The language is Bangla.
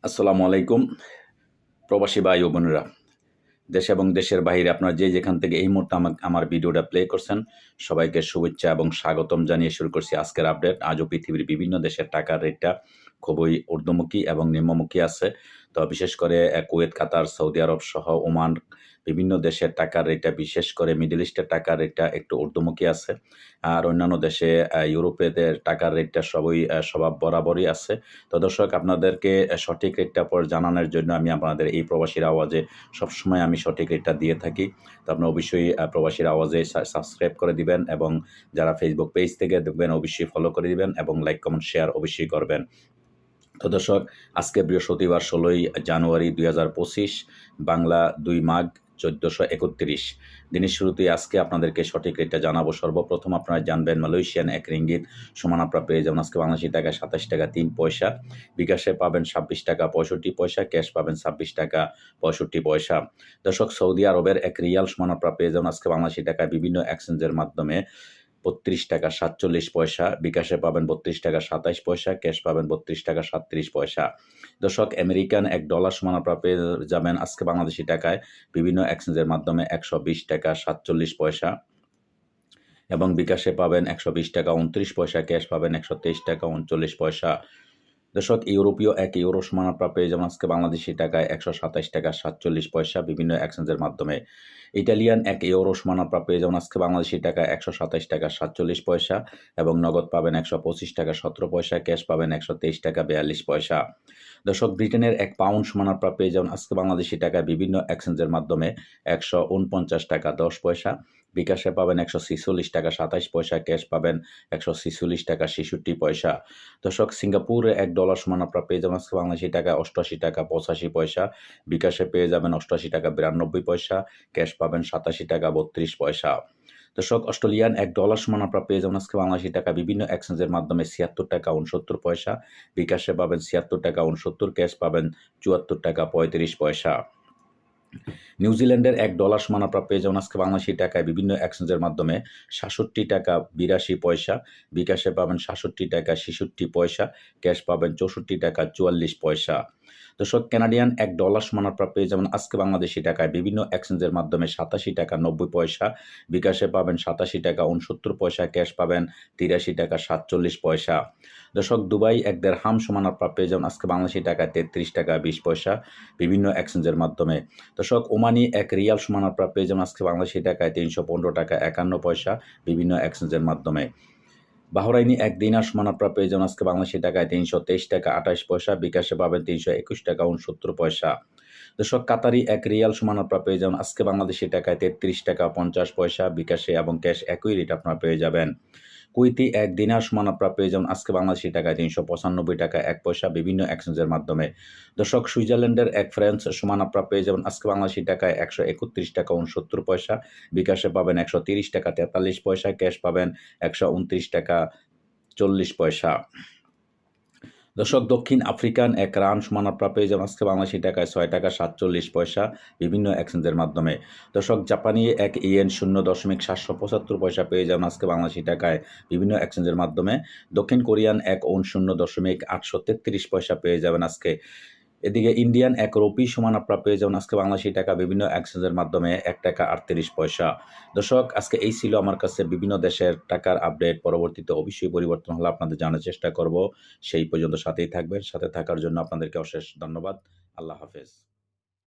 আসসালামু আলাইকুম প্রবাসী ভাই ও বোনেরা, দেশ এবং দেশের বাইরে আপনারা যে যেখান থেকে এই মুহূর্তে আমার ভিডিওটা প্লে করছেন, সবাইকে শুভেচ্ছা এবং স্বাগতম জানিয়ে শুরু করছি আজকের আপডেট। আজও পৃথিবীর বিভিন্ন দেশের টাকার রেটটা খুবই ঊর্ধ্বমুখী এবং নিম্নমুখী আছে। তো বিশেষ করে কুয়েত, কাতার, সৌদি আরব সহ ওমান বিভিন্ন দেশের টাকার রেটটা, বিশেষ করে মিডল ইস্টের টাকার রেটটা একটু ঊর্ধ্বমুখী আছে। আর অন্যান্য দেশে ইউরোপেদের টাকার রেটটা স্বভাব বরাবরই আছে। তো দর্শক, আপনাদেরকে সঠিক রেটটা পর জানানোর জন্য আমি আপনাদের এই প্রবাসীর আওয়াজে সবসময় আমি সঠিক রেটটা দিয়ে থাকি। তো আপনারা অবশ্যই প্রবাসীর আওয়াজে সাবস্ক্রাইব করে দিবেন, এবং যারা ফেসবুক পেজ থেকে দেখবেন অবশ্যই ফলো করে দিবেন এবং লাইক, কমেন্ট, শেয়ার অবশ্যই করবেন। তো দর্শক, আজকে বৃহস্পতিবার 16ই জানুয়ারি 2025, বাংলা 2 মাঘ 1431। দিনের শুরুতেই আজকে আপনাদেরকে সঠিক রেটটা জানাবো। সর্বপ্রথম আপনারা জানবেন মালয়েশিয়ান 1 রিঙ্গিত সমান আপনারা পেয়ে যাবেন আজকে বাংলাদেশি টাকায় 27 টাকা 3 পয়সা। বিকাশে পাবেন 26 টাকা 65 পয়সা, ক্যাশ পাবেন 26 টাকা 65 পয়সা। দর্শক, সৌদি আরবের 1 রিয়াল সমান আপনারা পেয়ে যাবেন আজকে বাংলাদেশি টাকায় বিভিন্ন এক্সচেঞ্জের মাধ্যমে 32 টাকা 47 পয়সা। বিকাশে পাবেন 32 টাকা 27 পয়সা, ক্যাশ পাবেন 32 টাকা 37 পয়সা। দর্শক, আমেরিকান $1 সমান আপনারা পেয়ে যাবেন আজকে বাংলাদেশি টাকায় বিভিন্ন এক্সচেঞ্জের মাধ্যমে 120 টাকা 47 পয়সা, এবং বিকাশে পাবেন 120 টাকা 29 পয়সা, ক্যাশ পাবেন 123 টাকা 39 পয়সা। দর্শক, ইউরোপীয় 1 ইউরো সমান আপনারা পেয়ে যাবেন আজকে বাংলাদেশি টাকায় 127 টাকা 47 পয়সা বিভিন্ন এক্সচেঞ্জের মাধ্যমে। ইটালিয়ান 1 ইউরো সমান আপনারা পেয়ে যাবেন আজকে বাংলাদেশি টাকায় 127 টাকা 47 পয়সা, এবং নগদ পাবেন 125 টাকা 17 পয়সা, ক্যাশ পাবেন 123 টাকা 42 পয়সা। দর্শক, ব্রিটেনের 1 পাউন্ড সমান আপনারা পেয়ে যাবেন আজকে বাংলাদেশি টাকায় বিভিন্ন এক্সচেঞ্জের মাধ্যমে 149 টাকা 10 পয়সা। বিকাশে পাবেন 146 টাকা 27 পয়সা, ক্যাশ পাবেন 146 টাকা 66 পয়সা। দর্শক, সিঙ্গাপুরে $1 সমান আপনারা পেয়ে যাবেন আজকে বাংলাদেশি টাকায় 88 টাকা 85 পয়সা। বিকাশে পেয়ে যাবেন 88 টাকা 92 পয়সা, ক্যাশ পাবেন 87 টাকা 32 পয়সা। দর্শক, অস্ট্রেলিয়ান $1 সমান আপনারা পেয়ে যাবেন আজকে বাংলাদেশি টাকা বিভিন্ন এক্সচেঞ্জের মাধ্যমে 76 টাকা 69 পয়সা। বিকাশে পাবেন 76 টাকা 69, ক্যাশ পাবেন 74 টাকা 35 পয়সা। নিউজিল্যান্ডের $1 সমান আপনারা পেয়ে যাবেন আজকে বাংলাদেশি টাকায় বিভিন্ন এক্সচেঞ্জের মাধ্যমে 67 টাকা 82 পয়সা। বিকাশে পাবেন 67 টাকা 66 পয়সা, ক্যাশ পাবেন 64 টাকা 44 পয়সা। দর্শক, কানাডিয়ান $1 সমান আপনারা পেয়ে যাবেন আজকে বাংলাদেশি টাকায় বিভিন্ন এক্সচেঞ্জের মাধ্যমে 87 টাকা 90 পয়সা। বিকাশে পাবেন 87 টাকা 69 পয়সা, ক্যাশ পাবেন 83 টাকা 47 পয়সা। দর্শক, দুবাই 1 দিরহাম সমান আপনারা পেয়ে যাবেন আজকে বাংলাদেশি টাকায় 33 টাকা 20 পয়সা বিভিন্ন এক্সচেঞ্জের মাধ্যমে। দর্শক, ওমানি 1 রিয়াল সমান আপনারা পেয়ে যাবেন আজকে বাংলাদেশি টাকায় 315 টাকা 51 পয়সা বিভিন্ন এক্সচেঞ্জের মাধ্যমে। বাহরাইনি 1 দিনার সমান আপনারা পেয়ে যাবেন আজকে বাংলাদেশি টাকায় 323 টাকা 28 পয়সা। বিকাশে পাবেন 321 টাকা 69 পয়সা। দর্শক, কাতারি 1 রিয়াল সমান আপনারা পেয়ে যাবেন আজকে বাংলাদেশি টাকায় 33 টাকা 50 পয়সা। বিকাশে এবং ক্যাশ একই রেট আপনারা পেয়ে যাবেন। কুইতি 1 দিনার সমান আপনারা পেয়ে যাবেন আজকে বাংলাদেশি টাকায় 395 টাকা 1 পয়সা বিভিন্ন এক্সচেঞ্জের মাধ্যমে। দর্শক, সুইজারল্যান্ডের 1 ফ্রান্স সমান আপনারা পেয়ে যাবেন আজকে বাংলাদেশি টাকায় 131 টাকা 69 পয়সা। বিকাশে পাবেন 130 টাকা 43 পয়সা, ক্যাশ পাবেন 129 টাকা 40 পয়সা। দর্শক, দক্ষিণ আফ্রিকান 1 রান সমান আপনারা পেয়ে যাবেন আজকে বাংলাদেশি টাকায় 6 টাকা 47 পয়সা বিভিন্ন এক্সচেঞ্জের মাধ্যমে। দর্শক, জাপানি 1 ইয়েন 0.775 পয়সা পেয়ে যাবেন আজকে বাংলাদেশি টাকায় বিভিন্ন এক্সচেঞ্জের মাধ্যমে। দক্ষিণ কোরিয়ান 1 ওন 0.833 পয়সা পেয়ে যাবেন আজকে। এদিকে ইন্ডিয়ান 1 রুপি সমান আপনারা পেয়ে যাবেন আজকে বাংলাদেশি টাকা বিভিন্ন এক্সচেঞ্জের মাধ্যমে 1 টাকা 38 পয়সা। দর্শক, আজকে এই ছিল আমার কাছে বিভিন্ন দেশের টাকার আপডেট। পরবর্তীতে অবশ্যই পরিবর্তন হলে আপনাদের জানার চেষ্টা করব। সেই পর্যন্ত সাথেই থাকবেন। সাথে থাকার জন্য আপনাদেরকে অশেষ ধন্যবাদ। আল্লাহ হাফেজ।